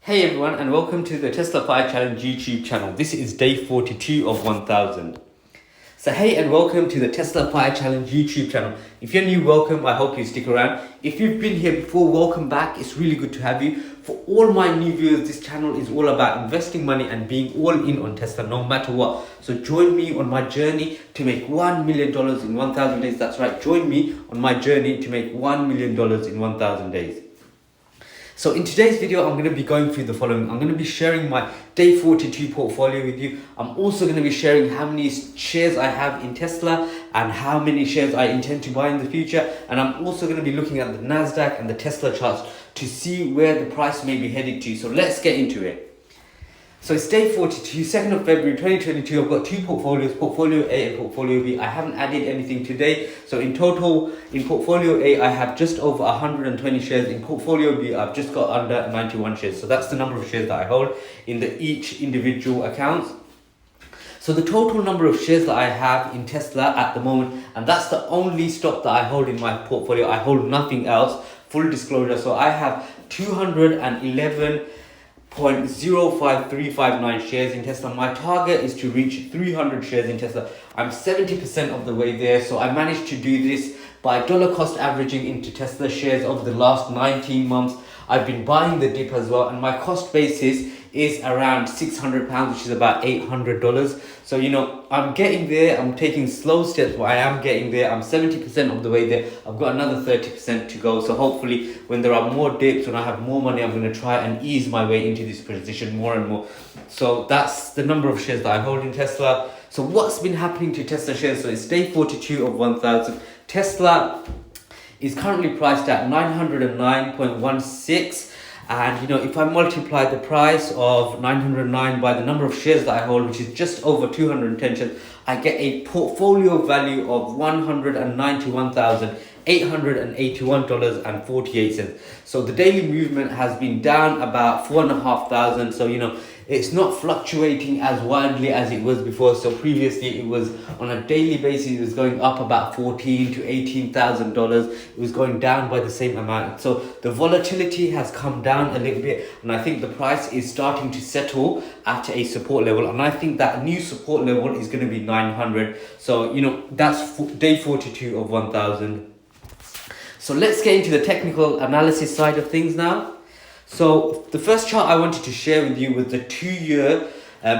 Hey everyone, and welcome to the Tesla Fire Challenge YouTube channel. This is day 42 of 1000. So hey and welcome to the Tesla Fire Challenge YouTube channel. If you're new, welcome. I hope you stick around. If you've been here before, welcome back. It's really good to have you. For all my new viewers, this channel is all about investing money and being all in on Tesla no matter what. So join me on my journey to make $1 million in 1000 days. That's right, join me on my journey to make $1 million in 1000 days. So in today's video, I'm going to be going through the following. I'm going to be sharing my day 42 portfolio with you. I'm also going to be sharing how many shares I have in Tesla and how many shares I intend to buy in the future. And I'm also going to be looking at the NASDAQ and the Tesla charts to see where the price may be headed to. So let's get into it. So it's day 42, 2nd of February 2022. I've got two portfolios, Portfolio A and Portfolio B. I haven't added anything today. So in total, in Portfolio A, I have just over 120 shares. In Portfolio B, I've just got under 91 shares. So that's the number of shares that I hold in each individual accounts. So the total number of shares that I have in Tesla at the moment, and that's the only stock that I hold in my portfolio. I hold nothing else, full disclosure. So I have 211.05359 shares in Tesla. My target is to reach 300 shares in Tesla. I'm 70% of the way there. So I managed to do this by dollar cost averaging into Tesla shares over the last 19 months. I've been buying the dip as well, and my cost basis is around £600, which is about $800. So I'm getting there. I'm taking slow steps, but I am getting there. I'm 70% of the way there. I've got another 30% to go. So hopefully when there are more dips, when I have more money, I'm going to try and ease my way into this position more and more. So that's the number of shares that I hold in Tesla. So what's been happening to Tesla shares? So it's day 42 of 1000. Tesla is currently priced at 909.16. And if I multiply the price of 909 by the number of shares that I hold, which is just over 210 shares, I get a portfolio value of $191,881.48. So the daily movement has been down about 4,500. So it's not fluctuating as wildly as it was before. So previously it was on a daily basis, it was going up about $14,000 to $18,000. It was going down by the same amount. So the volatility has come down a little bit, and I think the price is starting to settle at a support level. And I think that new support level is going to be 900. So that's day 42 of 1000. So let's get into the technical analysis side of things now. So the first chart I wanted to share with you was the 2-year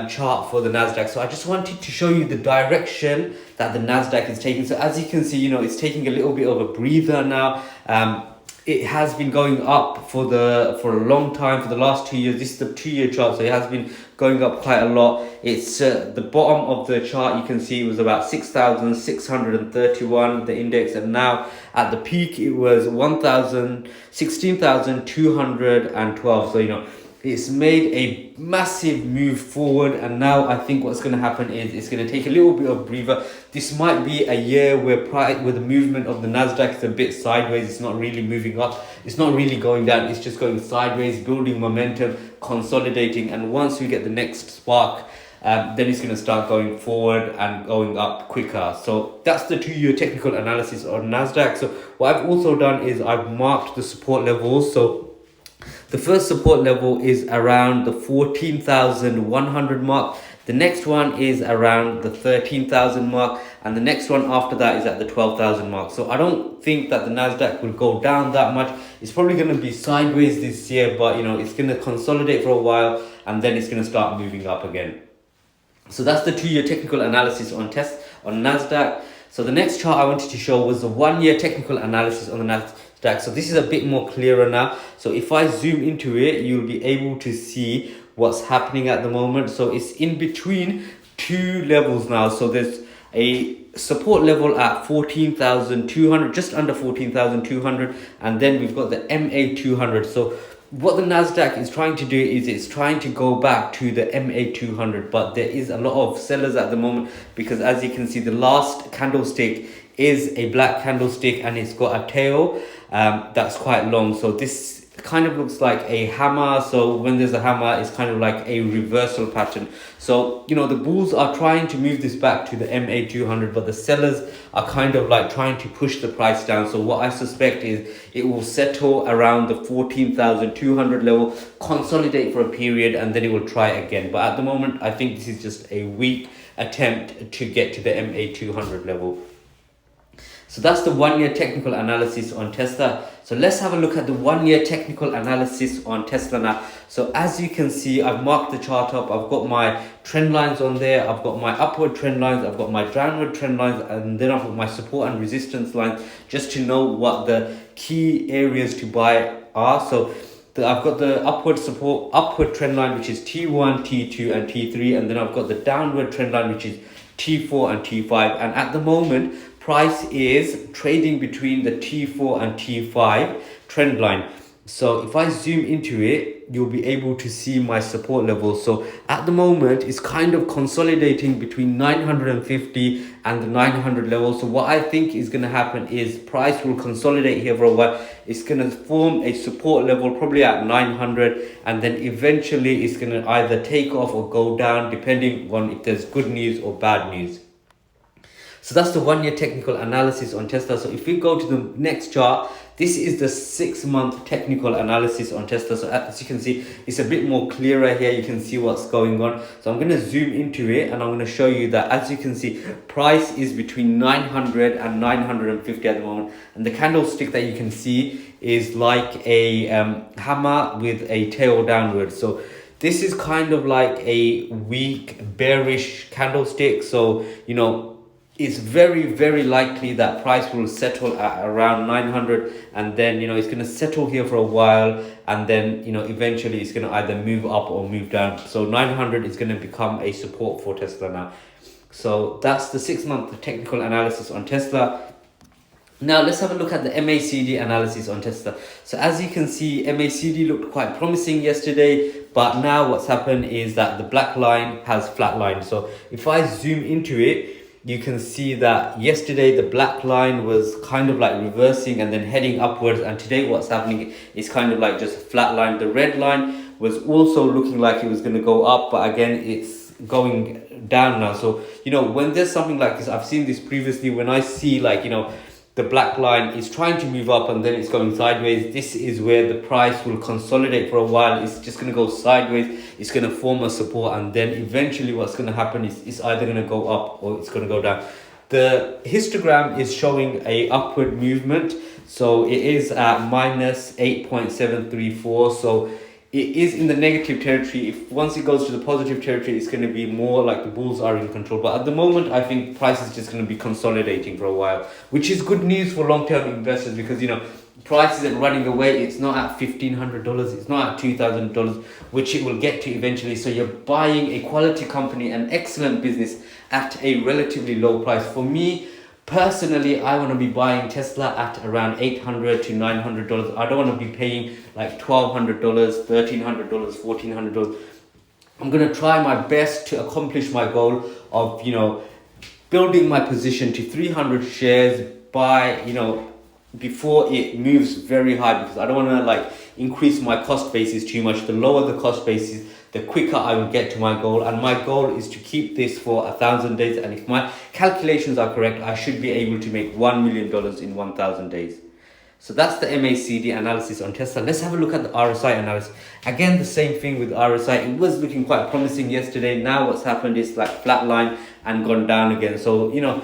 chart for the NASDAQ. So I just wanted to show you the direction that the NASDAQ is taking. So as you can see, it's taking a little bit of a breather now. It has been going up for a long time, for the last 2 years. This is the 2-year chart, so it has been going up quite a lot. It's the bottom of the chart, you can see, was about 6,631, the index, and now at the peak it was 16,212. So it's made a massive move forward, and now I think what's going to happen is it's going to take a little bit of breather. This might be a year where the movement of the NASDAQ is a bit sideways. It's not really moving up. It's not really going down. It's just going sideways, building momentum, consolidating. And once we get the next spark, then it's going to start going forward and going up quicker. So that's the 2-year technical analysis on NASDAQ. So what I've also done is I've marked the support levels. So the first support level is around the 14,100 mark. The next one is around the 13,000 mark, and the next one after that is at the 12,000 mark. So I don't think that the NASDAQ will go down that much. It's probably going to be sideways this year, but it's going to consolidate for a while, and then it's going to start moving up again. So that's the 2-year technical analysis on NASDAQ. So the next chart I wanted to show was the 1-year technical analysis on the NASDAQ. So this is a bit more clearer now. So if I zoom into it, you'll be able to see what's happening at the moment. So it's in between two levels now. So there's a support level at 14,200, just under 14,200, and then we've got the MA200. So what the NASDAQ is trying to do is it's trying to go back to the MA200, but there is a lot of sellers at the moment, because as you can see, the last candlestick is a black candlestick and it's got a tail that's quite long. So this kind of looks like a hammer. So when there's a hammer, it's kind of like a reversal pattern. So you know, the bulls are trying to move this back to the MA 200, but the sellers are kind of like trying to push the price down. So what I suspect is it will settle around the 14,200 level, consolidate for a period, and then it will try again. But at the moment, I think this is just a weak attempt to get to the MA 200 level. So that's the 1 year technical analysis on Tesla. So let's have a look at the 1 year technical analysis on Tesla now. So as you can see, I've marked the chart up. I've got my trend lines on there. I've got my upward trend lines. I've got my downward trend lines. And then I've got my support and resistance lines just to know what the key areas to buy are. So I've got the upward trend line, which is T1, T2, and T3. And then I've got the downward trend line, which is T4 and T5. And at the moment, price is trading between the T4 and T5 trend line. So if I zoom into it, you'll be able to see my support level. So at the moment, it's kind of consolidating between 950 and the 900 level. So what I think is going to happen is price will consolidate here for a while. It's going to form a support level probably at 900, and then eventually it's going to either take off or go down depending on if there's good news or bad news. So that's the 1 year technical analysis on Tesla. So if we go to the next chart, this is the 6 month technical analysis on Tesla. So as you can see, it's a bit more clearer here. You can see what's going on. So I'm going to zoom into it and I'm going to show you that, as you can see, price is between 900 and 950 at the moment. And the candlestick that you can see is like a hammer with a tail downwards. So this is kind of like a weak bearish candlestick. So, you know, it's very, very likely that price will settle at around 900, and then, you know, it's going to settle here for a while, and then, you know, eventually it's going to either move up or move down. So 900 is going to become a support for Tesla now. So that's the 6 month technical analysis on Tesla. Now let's have a look at the MACD analysis on Tesla. So as you can see, MACD looked quite promising yesterday, but now what's happened is that the black line has flatlined. So if I zoom into it, you can see that yesterday the black line was kind of like reversing and then heading upwards, and today what's happening is kind of like just flatline. The red line was also looking like it was going to go up, but again it's going down now. So, you know, when there's something like this, I've seen this previously, when I see, like, you know, the black line is trying to move up and then it's going sideways, this is where the price will consolidate for a while. It's just going to go sideways, it's going to form a support, and then eventually what's going to happen is it's either going to go up or it's going to go down. The histogram is showing a upward movement, so it is at minus 8.734. so it is in the negative territory. If once it goes to the positive territory, it's going to be more like the bulls are in control. But at the moment, I think price is just going to be consolidating for a while, which is good news for long-term investors, because, you know, price isn't running away. It's not at $1,500. It's not at $2,000, which it will get to eventually. So you're buying a quality company, an excellent business at a relatively low price. For me, personally, I want to be buying Tesla at around $800 to $900. I don't want to be paying like $1,200, $1,300, $1,400. I'm going to try my best to accomplish my goal of, you know, building my position to 300 shares by, you know, before it moves very high, because I don't want to like increase my cost basis too much. The lower the cost basis, the quicker I will get to my goal, and my goal is to keep this for 1,000 days. And if my calculations are correct, I should be able to make $1 million in 1,000 days. So that's the MACD analysis on Tesla. Let's have a look at the RSI analysis. Again, the same thing with RSI. It was looking quite promising yesterday. Now what's happened is like flatline and gone down again. So, you know,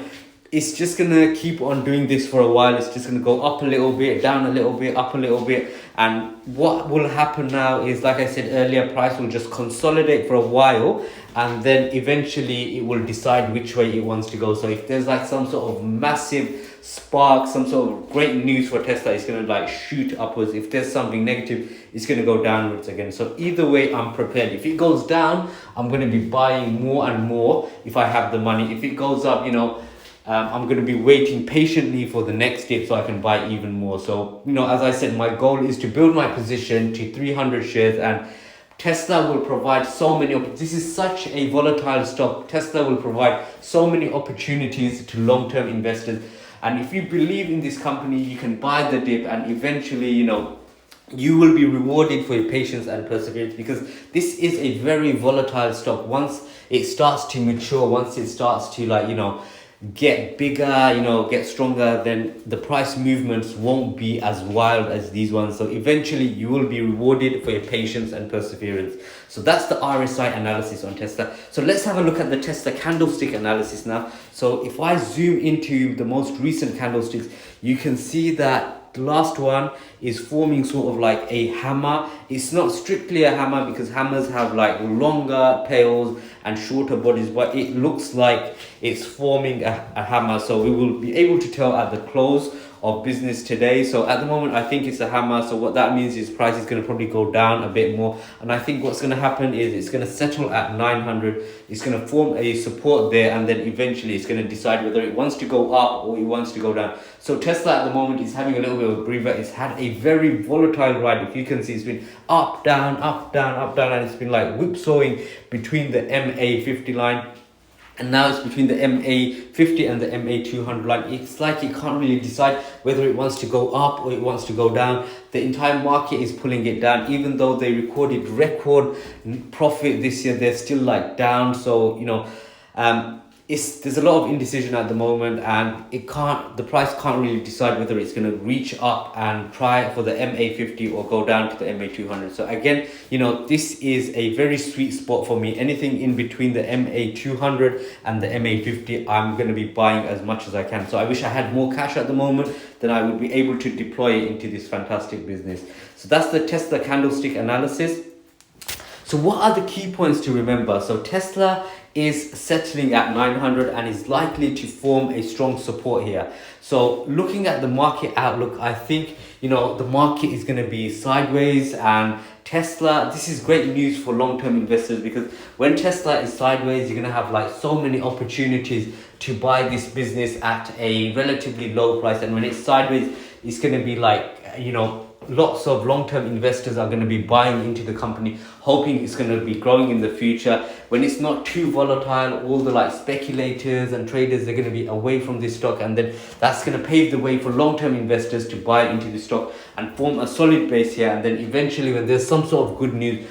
it's just going to keep on doing this for a while. It's just going to go up a little bit, down a little bit, up a little bit. And what will happen now is, like I said earlier, price will just consolidate for a while, and then eventually it will decide which way it wants to go. So if there's like some sort of massive spark, some sort of great news for Tesla, it's going to like shoot upwards. If there's something negative, it's going to go downwards again. So either way, I'm prepared. If it goes down, I'm going to be buying more and more if I have the money. If it goes up, you know, I'm going to be waiting patiently for the next dip so I can buy even more. So, you know, as I said, my goal is to build my position to 300 shares, and Tesla will provide so many. This is such a volatile stock. Tesla will provide so many opportunities to long-term investors. And if you believe in this company, you can buy the dip, and eventually, you know, you will be rewarded for your patience and perseverance, because this is a very volatile stock. Once it starts to mature, once it starts to, like, get bigger, get stronger, then the price movements won't be as wild as these ones. So eventually you will be rewarded for your patience and perseverance. So that's the RSI analysis on Tesla. So let's have a look at the Tesla candlestick analysis now. So if I zoom into the most recent candlesticks, you can see that the last one is forming sort of like a hammer. It's not strictly a hammer, because hammers have like longer tails and shorter bodies, but it looks like it's forming a hammer. So we will be able to tell at the close of business today. So at the moment, I think it's a hammer. So what that means is price is going to probably go down a bit more. And I think what's going to happen is it's going to settle at 900. It's going to form a support there. And then eventually it's going to decide whether it wants to go up or it wants to go down. So Tesla at the moment is having a little bit of a breather. It's had a very volatile ride. If you can see, it's been up, down, up, down, up, down. And it's been like whipsawing between the MA50 line. And now it's between the MA50 and the MA200 line. It's like it can't really decide whether it wants to go up or it wants to go down. The entire market is pulling it down. Even though they recorded record profit this year, they're still like down. So, there's a lot of indecision at the moment, and the price can't really decide whether it's going to reach up and try for the MA50 or go down to the MA200. So again, this is a very sweet spot for me. Anything in between the MA200 and the MA50, I'm going to be buying as much as I can. So I wish I had more cash at the moment, then I would be able to deploy it into this fantastic business. So that's the Tesla candlestick analysis. So what are the key points to remember? So Tesla is settling at 900 and is likely to form a strong support here. So looking at the market outlook, I think, the market is going to be sideways, and Tesla, this is great news for long-term investors, because when Tesla is sideways, you're going to have like so many opportunities to buy this business at a relatively low price. And when it's sideways, it's going to be like, lots of long-term investors are going to be buying into the company, hoping it's going to be growing in the future. When it's not too volatile, all the like speculators and traders, they're going to be away from this stock, and then that's going to pave the way for long-term investors to buy into the stock and form a solid base here. And then eventually, when there's some sort of good news,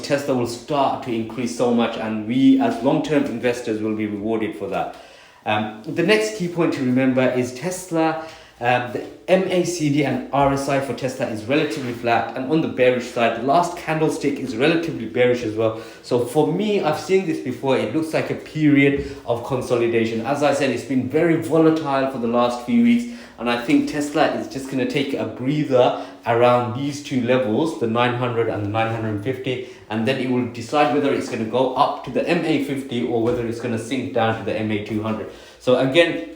Tesla will start to increase so much, and we as long-term investors will be rewarded for that. The next key point to remember is Tesla. The MACD and RSI for Tesla is relatively flat, and on the bearish side, the last candlestick is relatively bearish as well. So for me, I've seen this before. It looks like a period of consolidation. As I said, it's been very volatile for the last few weeks, and I think Tesla is just going to take a breather around these two levels, the 900 and the 950, and then it will decide whether it's going to go up to the MA50 or whether it's going to sink down to the MA200. So again,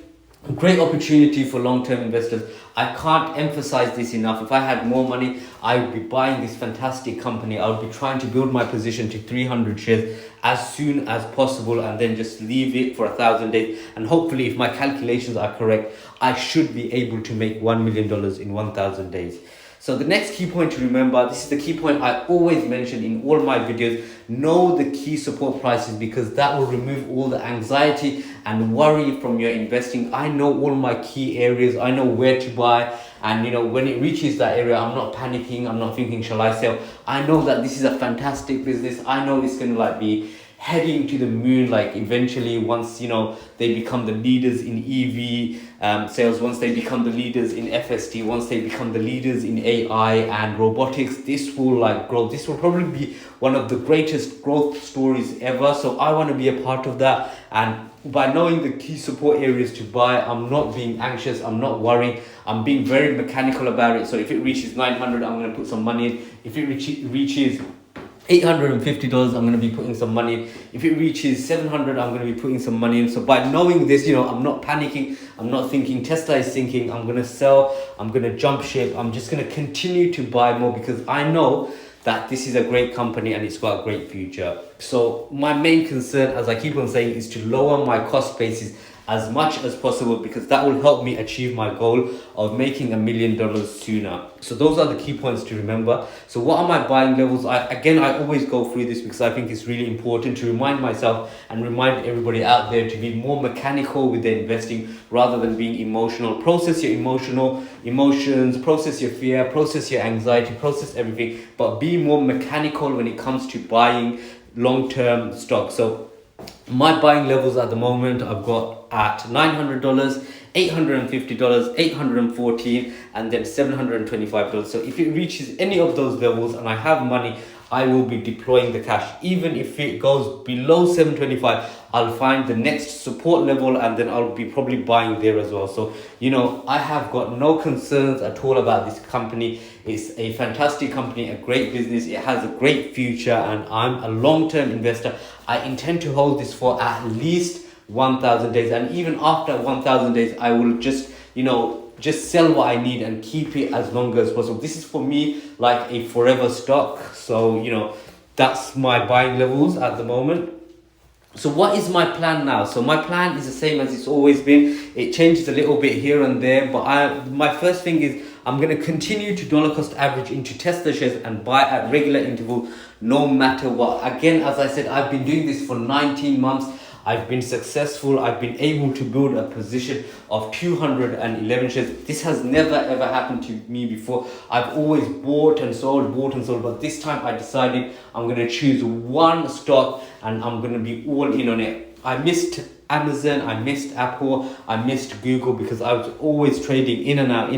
great opportunity for long-term investors. I can't emphasize this enough. If I had more money, I would be buying this fantastic company. I would be trying to build my position to 300 shares as soon as possible, and then just leave it for 1,000 days. And hopefully, if my calculations are correct, I should be able to make $1 million in 1,000 days. So the next key point to remember, this is the key point I always mention in all my videos: know the key support prices, because that will remove all the anxiety and worry from your investing. I know all my key areas, I know where to buy, and when it reaches that area, I'm not panicking, I'm not thinking, shall I sell? I know that this is a fantastic business. I know it's going to be heading to the moon, eventually, once they become the leaders in EV sales, once they become the leaders in FSD, once they become the leaders in AI and robotics. This will grow. This will probably be one of the greatest growth stories ever. So I want to be a part of that, and by knowing the key support areas to buy, I'm not being anxious, I'm not worrying, I'm being very mechanical about it. So if it reaches 900, I'm going to put some money in. If it reaches $850, I'm going to be putting some money in. If it reaches 700, I'm going to be putting some money in. So by knowing this, I'm not panicking, I'm not thinking Tesla is sinking, I'm going to sell, I'm going to jump ship, I'm just going to continue to buy more, because I know that this is a great company and it's got a great future. So my main concern, as I keep on saying, is to lower my cost basis as much as possible, because that will help me achieve my goal of making $1 million sooner. So those are the key points to remember. So what are my buying levels? I always go through this because I think it's really important to remind myself and remind everybody out there to be more mechanical with their investing rather than being emotional. Process your emotions, process your fear, process your anxiety, process everything, but be more mechanical when it comes to buying long-term stock. So my buying levels at the moment, I've got at $900, $850, $814, and then $725. So if it reaches any of those levels and I have money, I will be deploying the cash. Even if it goes below 725, I'll find the next support level and then I'll be probably buying there as well. So, I have got no concerns at all about this company. It's a fantastic company, a great business. It has a great future, and I'm a long-term investor. I intend to hold this for at least 1,000 days. And even after 1,000 days, I will just sell what I need and keep it as long as possible. This is for me like a forever stock. So, that's my buying levels at the moment. So what is my plan now? So my plan is the same as it's always been. It changes a little bit here and there, but my first thing is I'm going to continue to dollar cost average into Tesla shares and buy at regular intervals no matter what. Again, as I said, I've been doing this for 19 months. I've been successful. I've been able to build a position of 211 shares. This has never ever happened to me before. I've always bought and sold, but this time I decided I'm going to choose one stock and I'm going to be all in on it. I missed Amazon, I missed Apple, I missed Google because I was always trading in and out,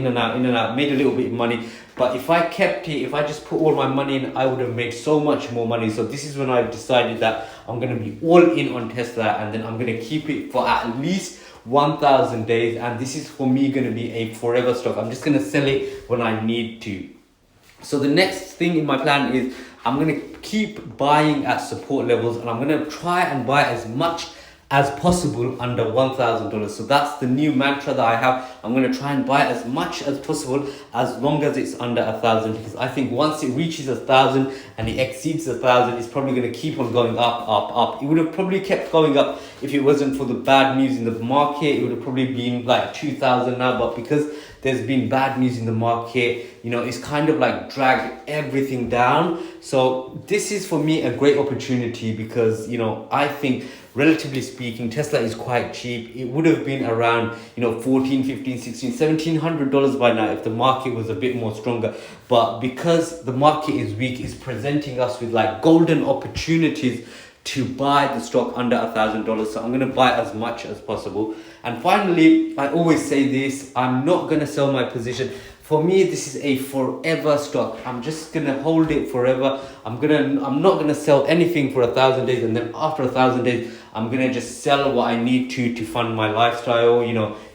made a little bit of money. But if I kept it, if I just put all my money in, I would have made so much more money. So this is when I decided that I'm going to be all in on Tesla, and then I'm going to keep it for at least 1,000 days. And this is for me going to be a forever stock. I'm just going to sell it when I need to. So the next thing in my plan is I'm going to keep buying at support levels, and I'm going to try and buy as much as possible under $1,000. So that's the new mantra that I have. I'm going to try and buy as much as possible as long as it's under 1,000, because I think once it reaches 1,000 and it exceeds 1,000, it's probably going to keep on going up. It would have probably kept going up if it wasn't for the bad news in the market. It would have probably been like 2,000 now, but because there's been bad news in the market, it's kind of like dragged everything down. So this is for me a great opportunity because, I think relatively speaking, Tesla is quite cheap. It would have been around, $14, $15, $16, $1,700 by now if the market was a bit more stronger. But because the market is weak, it's presenting us with like golden opportunities to buy the stock under $1,000. So I'm going to buy as much as possible. And finally, I always say this, I'm not going to sell my position. For me, this is a forever stock. I'm just going to hold it forever. I'm not going to sell anything for 1,000 days. And then after 1,000 days, I'm going to just sell what I need to fund my lifestyle.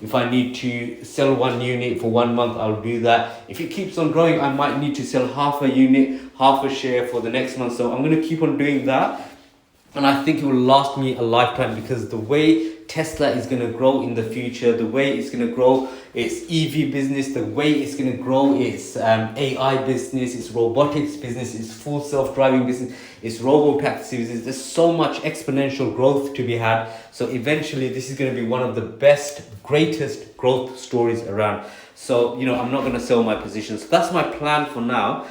If I need to sell one unit for 1 month, I'll do that. If it keeps on growing, I might need to sell half a unit, half a share for the next month. So I'm going to keep on doing that. And I think it will last me a lifetime, because the way Tesla is going to grow in the future, the way it's going to grow its EV business, the way it's going to grow its AI business, its robotics business, its full self-driving business, its robo-taxi business, there's so much exponential growth to be had. So eventually this is going to be one of the best, greatest growth stories around. So, I'm not going to sell my position. So that's my plan for now.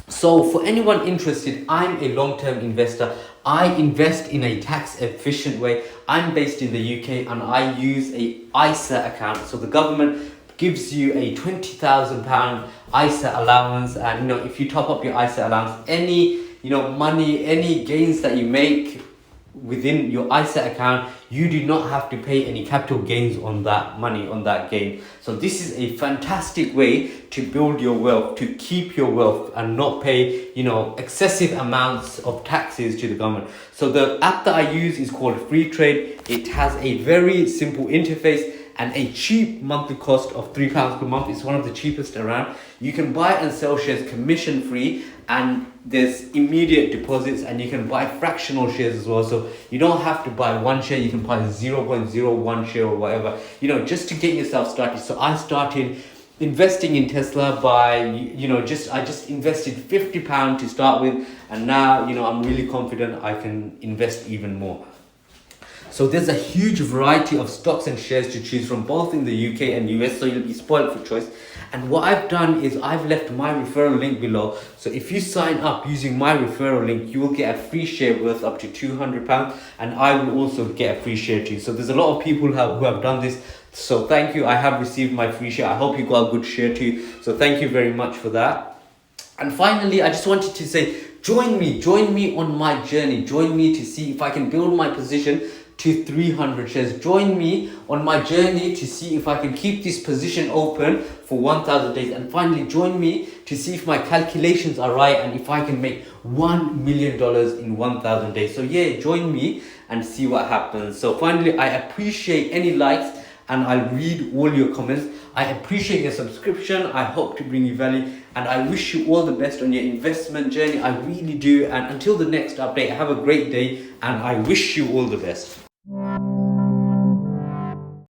So for anyone interested, I'm a long-term investor. I invest in a tax efficient way. I'm based in the UK and I use a ISA account. So the government gives you a £20,000 ISA allowance, and if you top up your ISA allowance, any money, any gains that you make within your ISA account, you do not have to pay any capital gains on that money, on that gain. So this is a fantastic way to build your wealth, to keep your wealth and not pay, excessive amounts of taxes to the government. So the app that I use is called Free Trade. It has a very simple interface and a cheap monthly cost of £3 per month. It's one of the cheapest around. You can buy and sell shares commission free, and there's immediate deposits, and you can buy fractional shares as well. So you don't have to buy one share, you can buy 0.01 share or whatever, just to get yourself started. So I started investing in Tesla by, I just invested £50 to start with, and now, I'm really confident I can invest even more. So there's a huge variety of stocks and shares to choose from, both in the UK and US, so you'll be spoiled for choice. And what I've done is I've left my referral link below. So if you sign up using my referral link, you will get a free share worth up to £200, and I will also get a free share too. So there's a lot of people who have done this. So thank you. I have received my free share. I hope you got a good share too. So thank you very much for that. And finally, I just wanted to say, join me on my journey. Join me to see if I can build my position to 300 shares. Join me on my journey to see if I can keep this position open for 1000 days. And finally, join me to see if my calculations are right and if I can make $1 million in 1000 days. So yeah, join me and see what happens. So finally, I appreciate any likes and I'll read all your comments. I appreciate your subscription. I hope to bring you value, and I wish you all the best on your investment journey. I really do. And until the next update, have a great day, and I wish you all the best.